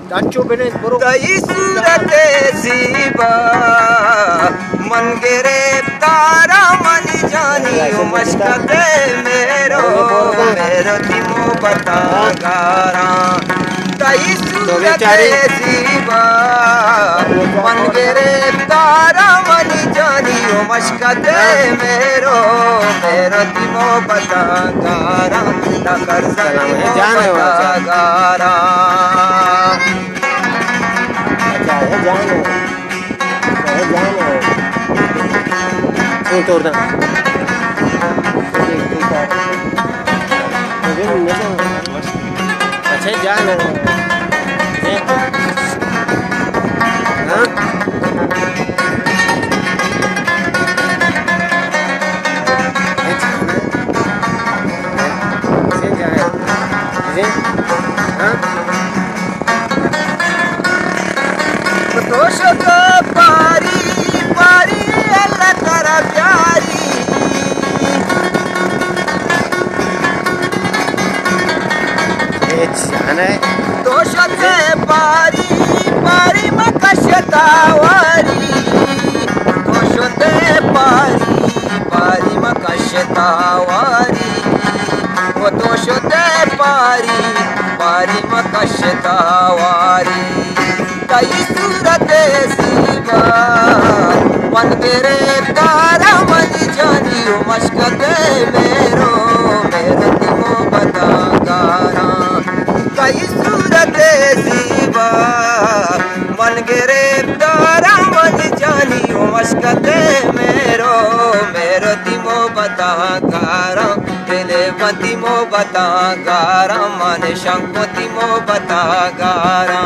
चाचू बने बरो तई सूरत जीबा मन गिरे तारा मन जानी मशकत मेरो मेरो तिमो बता गारा तई सूरत जीबा मन गिरे तारा मन जानी मशकत मेरो मेरो तिमो बता गारा न कर बता गारा है जानो तोड़ना अच्छा जानो तोशक पारी पारी अल्लाह तारा प्यारी तोशक पारी पारी मकशतावारी तोशक पारी पारी मकशतावारी वो तोशक पारी पारी मकशतावारी कई सूरत सीबा मन तेरे तारा मन जानी मशकत मेरो मेरे तिमो बता गारा कई सूरत सीबा मन गिरे तारा मन जानी मशकत मेरो मेरो तिमो बता गारा दिले तिमो बता गारा मन शंको तिमो बता गारा